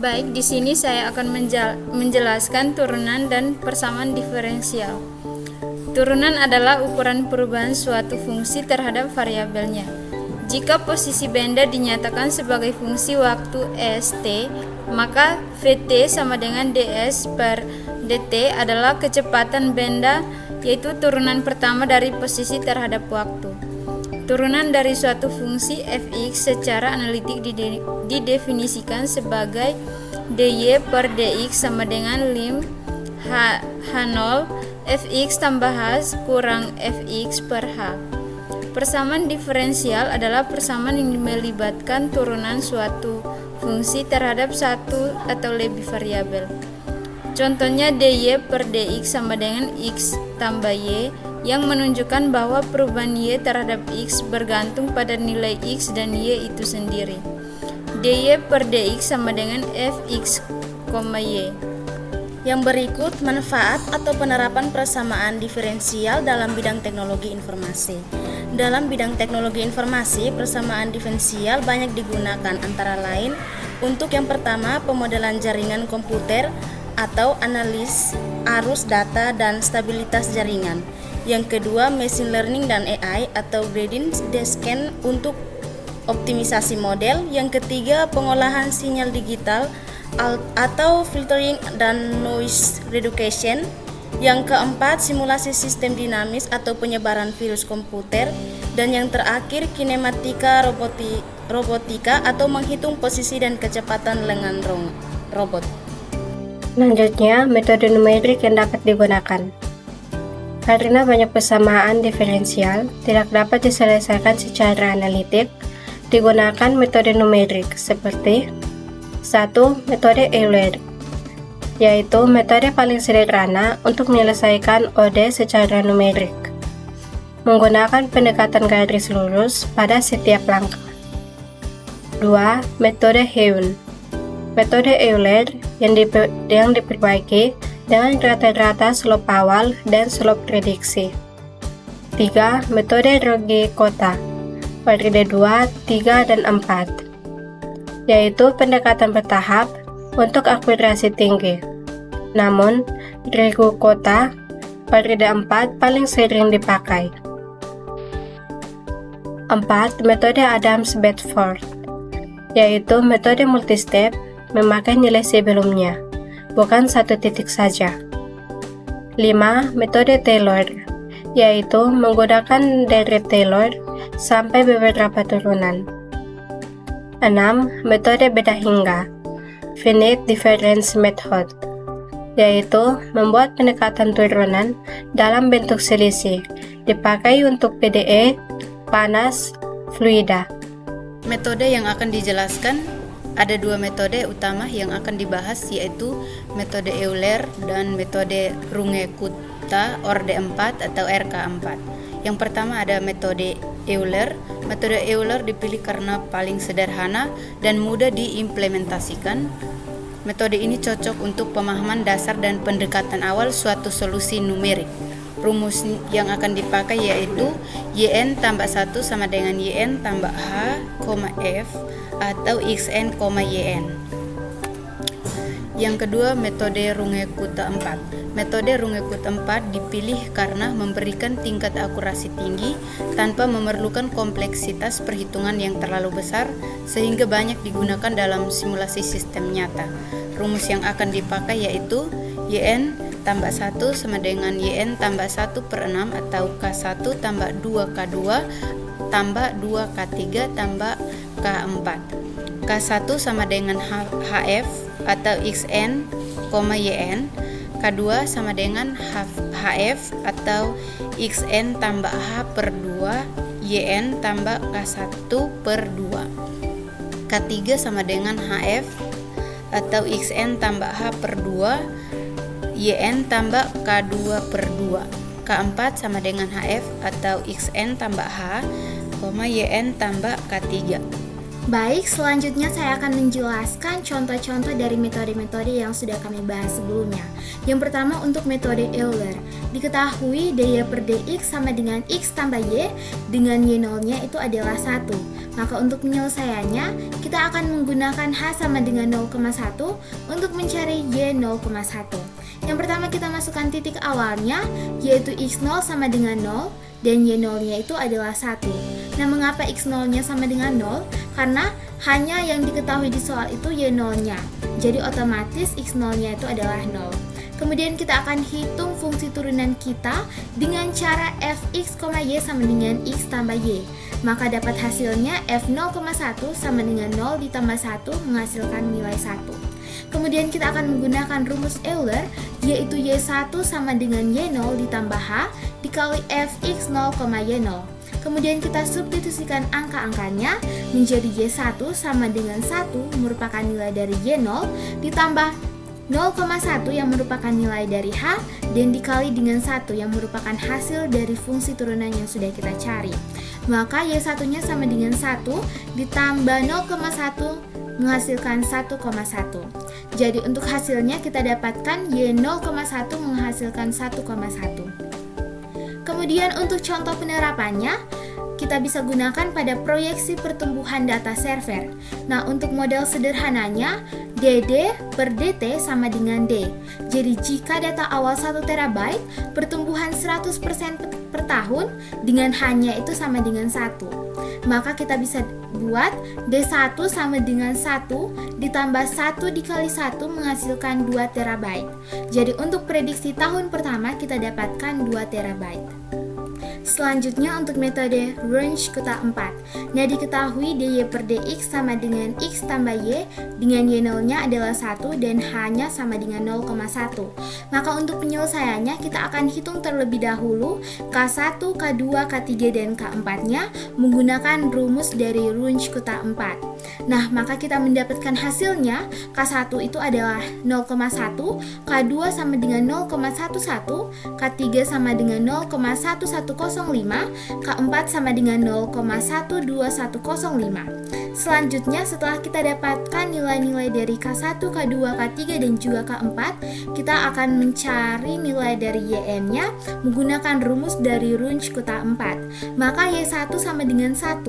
Baik, di sini saya akan menjelaskan turunan dan persamaan diferensial. Turunan adalah ukuran perubahan suatu fungsi terhadap variabelnya. Jika posisi benda dinyatakan sebagai fungsi waktu st, maka Vt sama dengan ds per dt adalah kecepatan benda, yaitu turunan pertama dari posisi terhadap waktu. Turunan dari suatu fungsi fx secara analitik didefinisikan sebagai dy per dx sama dengan lim h0 fx tambah h kurang fx per h. Persamaan diferensial adalah persamaan yang melibatkan turunan suatu fungsi terhadap satu atau lebih variabel. Contohnya dy per dx sama dengan x tambah y, yang menunjukkan bahwa perubahan y terhadap x bergantung pada nilai x dan y itu sendiri. dy per dx sama dengan fx, y. Yang berikut manfaat atau penerapan persamaan diferensial dalam bidang teknologi informasi. Dalam bidang teknologi informasi, persamaan diferensial banyak digunakan, antara lain untuk yang pertama pemodelan jaringan komputer atau analis arus data dan stabilitas jaringan. Yang kedua, machine learning dan AI atau gradient descent untuk optimisasi model. Yang ketiga, pengolahan sinyal digital atau filtering dan noise reduction. Yang keempat, simulasi sistem dinamis atau penyebaran virus komputer. Dan yang terakhir, kinematika robotika atau menghitung posisi dan kecepatan lengan robot. Selanjutnya, metode numerik yang dapat digunakan. Karena banyak persamaan diferensial tidak dapat diselesaikan secara analitik, digunakan metode numerik seperti 1. Metode Euler, yaitu metode paling sederhana untuk menyelesaikan ODE secara numerik, menggunakan pendekatan garis lurus pada setiap langkah. 2. Metode Heun, metode Euler yang diperbaiki dengan rata-rata slope awal dan slope prediksi. 3. Metode Rogue-Kota, periode 2, 3, dan 4, yaitu pendekatan bertahap untuk akurasi tinggi. Namun, Rogue-Kota periode 4 paling sering dipakai. 4. Metode Adams-Bedford, yaitu metode multistep memakai nilai sebelumnya, bukan satu titik saja. 5. Metode Taylor, yaitu menggunakan deret Taylor sampai beberapa turunan. 6. Metode beda hingga, finite difference method, yaitu membuat pendekatan turunan dalam bentuk selisih, dipakai untuk PDE, panas, fluida. Metode yang akan dijelaskan, ada dua metode utama yang akan dibahas, yaitu metode Euler dan metode Runge-Kutta Orde 4 atau RK4. Yang pertama ada metode Euler. Metode Euler dipilih karena paling sederhana dan mudah diimplementasikan. Metode ini cocok untuk pemahaman dasar dan pendekatan awal suatu solusi numerik. Rumus yang akan dipakai yaitu yn tambah 1 sama dengan yn tambah h, f atau xn, yn. Yang kedua, metode Runge-Kutta 4. Metode Runge-Kutta 4 dipilih karena memberikan tingkat akurasi tinggi tanpa memerlukan kompleksitas perhitungan yang terlalu besar, sehingga banyak digunakan dalam simulasi sistem nyata. Rumus yang akan dipakai yaitu yn tambah 1 sama dengan yn tambah 1 per 6 atau K1 tambah 2K2 tambah 2K3 tambah K4. K1 sama dengan HF atau XN, YN. K2 sama dengan HF atau XN tambah H per 2 YN tambah K1 per 2. K3 sama dengan HF atau XN tambah H per 2 YN tambah K2 per 2. K4 sama dengan HF atau XN tambah H, YN tambah K3. Baik, selanjutnya saya akan menjelaskan contoh-contoh dari metode-metode yang sudah kami bahas sebelumnya. Yang pertama untuk metode Euler. Diketahui daya per dx sama dengan x tambah y dengan y0-nya itu adalah 1. Maka untuk penyelesaiannya, kita akan menggunakan h sama dengan 0,1 untuk mencari y 0,1. Yang pertama kita masukkan titik awalnya, yaitu x0 sama dengan 0 dan y0-nya itu adalah 1. Nah, mengapa x0-nya sama dengan 0? Karena hanya yang diketahui di soal itu y0-nya. Jadi otomatis x0-nya itu adalah 0. Kemudian kita akan hitung fungsi turunan kita dengan cara fx, y sama dengan x tambah y. Maka dapat hasilnya f0,1 sama dengan 0 ditambah 1 menghasilkan nilai 1. Kemudian kita akan menggunakan rumus Euler, yaitu y1 sama dengan y0 ditambah h dikali fx 0, y0. Kemudian kita substitusikan angka-angkanya menjadi y1 sama dengan 1 merupakan nilai dari y0 ditambah 0,1 yang merupakan nilai dari h dan dikali dengan 1 yang merupakan hasil dari fungsi turunan yang sudah kita cari. Maka y1-nya sama dengan 1 ditambah 0,1 menghasilkan 1,1. Jadi untuk hasilnya kita dapatkan y0,1 menghasilkan 1,1. Kemudian untuk contoh penerapannya, kita bisa gunakan pada proyeksi pertumbuhan data server. Nah, untuk model sederhananya, DD per DT sama dengan D. Jadi jika data awal 1 TB, pertumbuhan 100% per tahun dengan hanya itu sama dengan 1. Maka kita bisa buat D1 sama dengan 1 ditambah 1 dikali 1 menghasilkan 2 TB. Jadi untuk prediksi tahun pertama kita dapatkan 2 TB. Selanjutnya untuk metode Wunsch Kota 4. Nah, diketahui dy per dx sama dengan x tambah y dengan y0-nya adalah 1 dan h-nya sama dengan 0,1. Maka untuk penyelesaiannya kita akan hitung terlebih dahulu K1, K2, K3 dan K4-nya menggunakan rumus dari Wunsch Kota 4. Nah, maka kita mendapatkan hasilnya K1 itu adalah 0,1, K2 sama dengan 0,11, K3 sama dengan 0,1105, K4 sama dengan 0,12105. Selanjutnya setelah kita dapatkan nilai-nilai dari K1, K2, K3 dan juga K4, kita akan mencari nilai dari yn-nya menggunakan rumus dari Wunsch Kota 4. Maka y1 sama dengan 1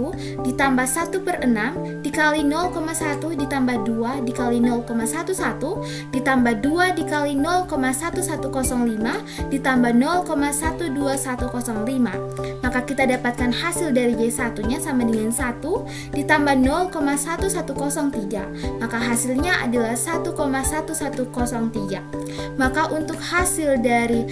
ditambah 1 per 6 dikali 0,1 ditambah 2 dikali 0,11 ditambah 2 dikali 0,1105 ditambah 0,12105. Maka kita dapatkan hasil dari y1-nya sama dengan 1 ditambah 0,1103. Maka hasilnya adalah 1,1103. Maka untuk hasil dari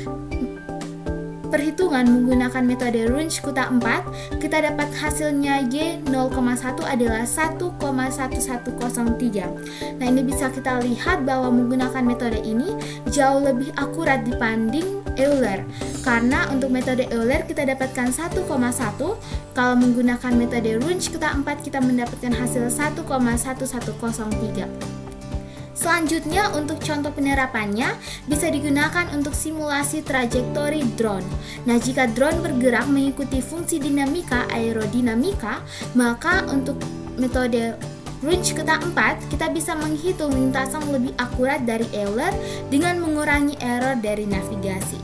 perhitungan menggunakan metode Wunsch Kota 4, kita dapat hasilnya Y0,1 adalah 1,1103. Nah, ini bisa kita lihat bahwa menggunakan metode ini jauh lebih akurat dibanding Euler. Karena untuk metode Euler kita dapatkan 1,1, kalau menggunakan metode Wunsch Kota 4 kita mendapatkan hasil 1,1103. Selanjutnya untuk contoh penerapannya bisa digunakan untuk simulasi trajektori drone. Nah, jika drone bergerak mengikuti fungsi dinamika aerodinamika, maka untuk metode Wunsch Kota 4 kita bisa menghitung lintasan lebih akurat dari Euler dengan mengurangi error dari navigasi.